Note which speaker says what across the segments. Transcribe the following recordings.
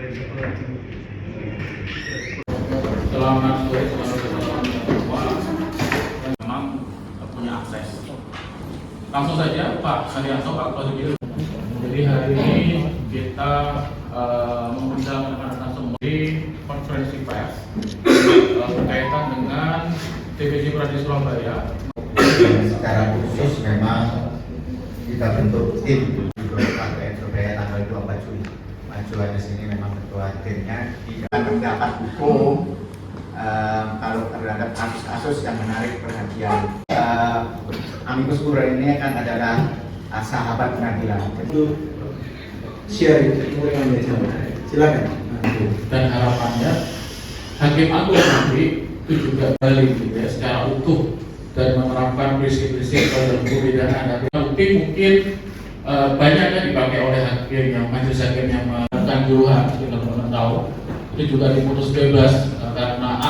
Speaker 1: Selamat sore, semua memang punya akses. Langsung saja Pak Haryanto, Pak Prosedur. Jadi hari ini kita mengundang rekan-rekan semua di konferensi pers berkaitan dengan TPJ Pradi Surabaya.
Speaker 2: Secara khusus memang kita bentuk tim di Kabupaten Surabaya tanggal 24 Juli. Majuan di sini memang ketua timnya tidak mendapat hukum kalau terhadap kasus-kasus yang menarik perhatian. Amicus Curiae ini kan adalah sahabat pengadilan.
Speaker 3: Itu share silakan.
Speaker 1: Dan harapannya Hakim Agung nanti itu juga balik gitu ya, secara utuh dan menerapkan prinsip-prinsip dalam pidana. Mungkin banyak yang dipakai oleh hakim yang majelis hakim yang melakukan juruhan, kita belum tahu. Itu juga diputus bebas karena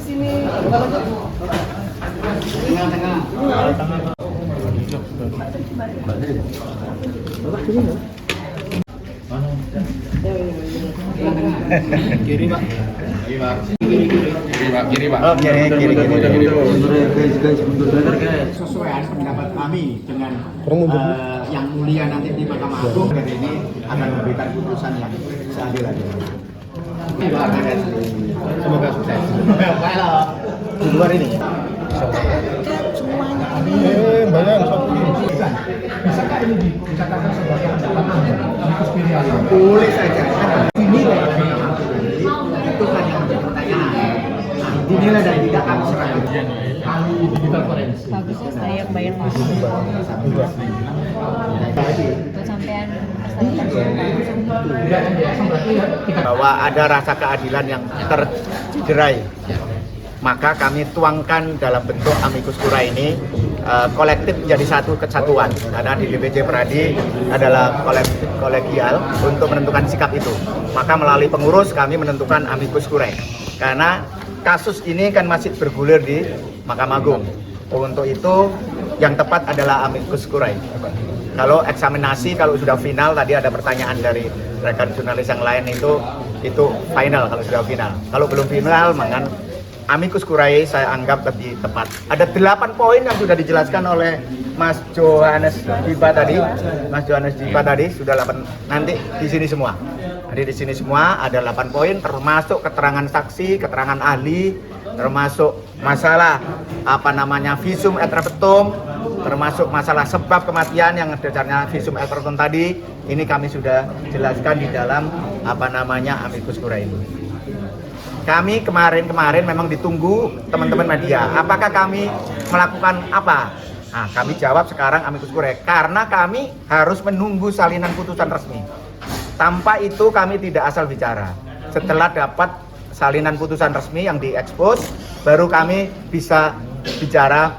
Speaker 4: sini
Speaker 1: kiri Pak. Kiri Pak.
Speaker 2: Oh, kiri.
Speaker 5: Sesuai pendapat kami dengan yang mulia nanti di Mahkamah Agung, dan ini akan memberikan putusan yang seadil-adilnya. Semoga sukses. Di luar ini. Bisakah ini dikatakan sebagai pendapat Amicus Curiae? Boleh saja. Dinilai itu kan yang menjadi pertanyaan. Dinilai dan tidak kami serahkan. Ahli digital forensik.
Speaker 4: bagusnya saya bayang masuk sampean
Speaker 5: Bahwa ada rasa keadilan yang tercederai, maka kami tuangkan dalam bentuk Amicus Curiae ini kolektif menjadi satu kesatuan, karena di DPJ Pradi adalah kolegial untuk menentukan sikap itu. Maka melalui pengurus kami menentukan Amicus Curiae, karena kasus ini kan masih bergulir di Mahkamah Agung. Untuk itu yang tepat adalah Amicus Curiae. Kalau eksaminasi, kalau sudah final, tadi ada pertanyaan dari rekan jurnalis yang lain, itu final kalau sudah final. Kalau belum final, maka Amicus Curiae saya anggap lebih tepat. Ada 8 poin yang sudah dijelaskan oleh Mas Johannes Dipa tadi. Mas Johannes Dipa tadi sudah 8, nanti di sini semua. Jadi di sini semua ada 8 poin, termasuk keterangan saksi, keterangan ahli, termasuk masalah visum et repertum, termasuk masalah sebab kematian yang dasarnya visum et repertum tadi. Ini kami sudah jelaskan di dalam Amicus Curiae ini. Kami kemarin memang ditunggu teman-teman media. Apakah kami melakukan apa? Nah, kami jawab sekarang Amicus Curiae karena kami harus menunggu salinan putusan resmi. Tanpa itu kami tidak asal bicara. Setelah dapat salinan putusan resmi yang diekspos, baru kami bisa bicara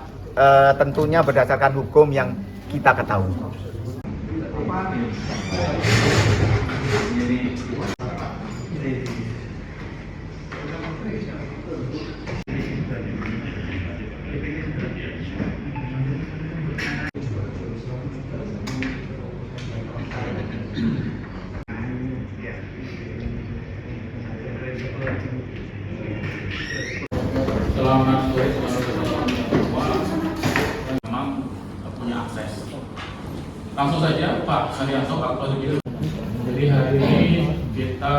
Speaker 5: tentunya berdasarkan hukum yang kita ketahui.
Speaker 1: Selamat sore, semua memang punya akses. Langsung saja Pak Haryanto, Pak Prosedur. Jadi hari ini kita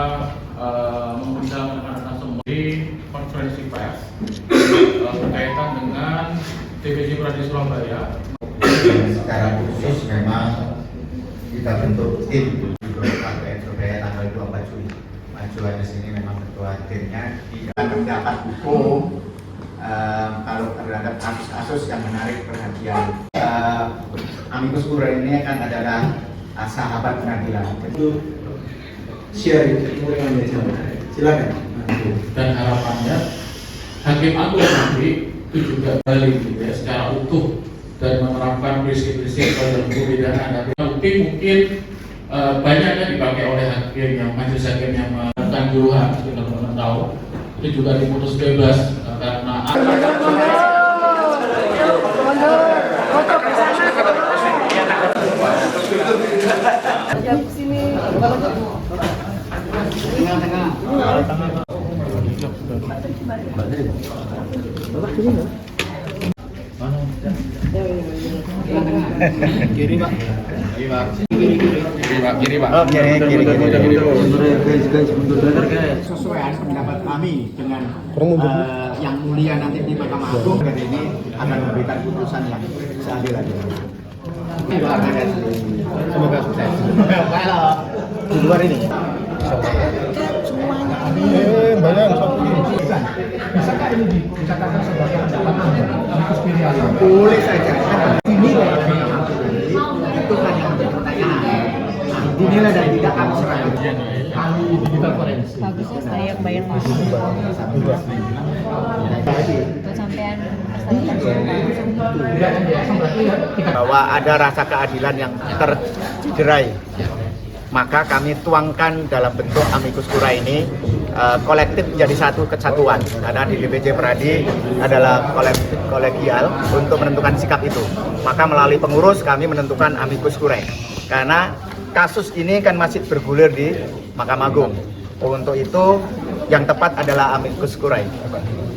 Speaker 1: mengundang rekan-rekan semua di konferensi pers berkaitan dengan TPJ Pradi Surabaya.
Speaker 2: Secara khusus memang kita bentuk tim di Kabupaten Surabaya tanggal 24 Juli. Majuan di sini memang ketua timnya tidak mendapat hukum kalau terhadap kasus-kasus yang menarik perhatian. Amicus Curiae ini kan adalah sahabat pengadilan.
Speaker 3: Itu share silakan.
Speaker 1: Dan harapannya Hakim Agung nanti itu juga balik gitu ya, secara utuh dan menerapkan prinsip-prinsip dalam pidana. Mungkin banyak yang dipakai oleh hakim yang majelis hakim yang melakukan juruhan, kita belum tahu. Itu juga diputus bebas karena Kiri pak. Kiri pak.
Speaker 5: Oh, kiri.
Speaker 2: Sesuai pendapat kami dengan yang mulia nanti di Mahkamah Agung, dan ini akan memberikan putusan yang seadil-adilnya. Semoga sukses. Kalau
Speaker 5: Di luar ini.
Speaker 2: bisakah ini dikatakan sebagai ancaman amikus kuria? Boleh saja. Ini itu kan yang menjadi pertanyaan. Dinilai dan tidak kami serahkan. Kami digital forensik.
Speaker 4: Bagusnya saya yang bayar mas. Buat sampean
Speaker 5: Bahwa ada rasa keadilan yang tercederai, maka kami tuangkan dalam bentuk amikus curiae ini kolektif menjadi satu kesatuan, karena di DPC Pradi adalah kolegial untuk menentukan sikap itu. Maka melalui pengurus kami menentukan amikus curiae, karena kasus ini kan masih bergulir di Mahkamah Agung. Untuk itu yang tepat adalah amikus curiae.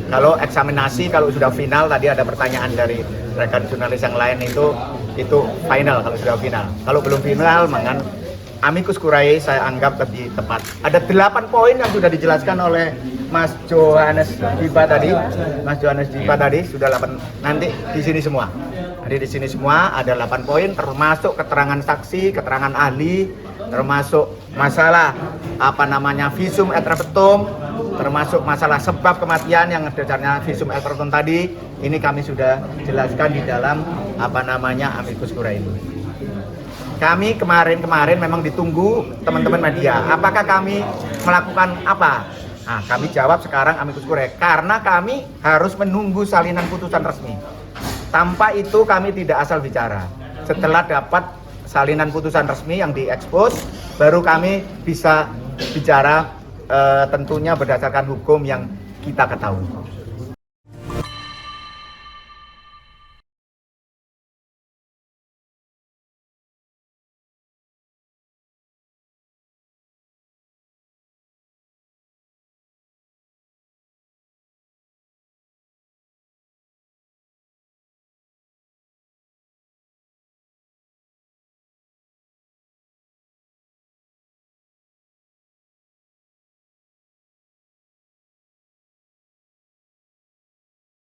Speaker 5: Kalau eksaminasi, kalau sudah final, tadi ada pertanyaan dari rekan jurnalis yang lain, itu final kalau sudah final. Kalau belum final, maka amikus curiae saya anggap lebih tepat. Ada 8 poin yang sudah dijelaskan oleh Mas Johannes Dipa tadi. Mas Johannes Dipa tadi sudah 8, nanti di sini semua. Jadi di sini semua ada 8 poin, termasuk keterangan saksi, keterangan ahli, termasuk masalah visum et repertum, termasuk masalah sebab kematian yang dasarnya visum et repertum tadi. Ini kami sudah jelaskan di dalam amikus curiae ini. Kami kemarin memang ditunggu teman-teman media. Apakah kami melakukan apa? Nah, kami jawab sekarang amikus curiae karena kami harus menunggu salinan putusan resmi. Tanpa itu kami tidak asal bicara. Setelah dapat salinan putusan resmi yang diekspos, baru kami bisa bicara tentunya berdasarkan hukum yang kita ketahui.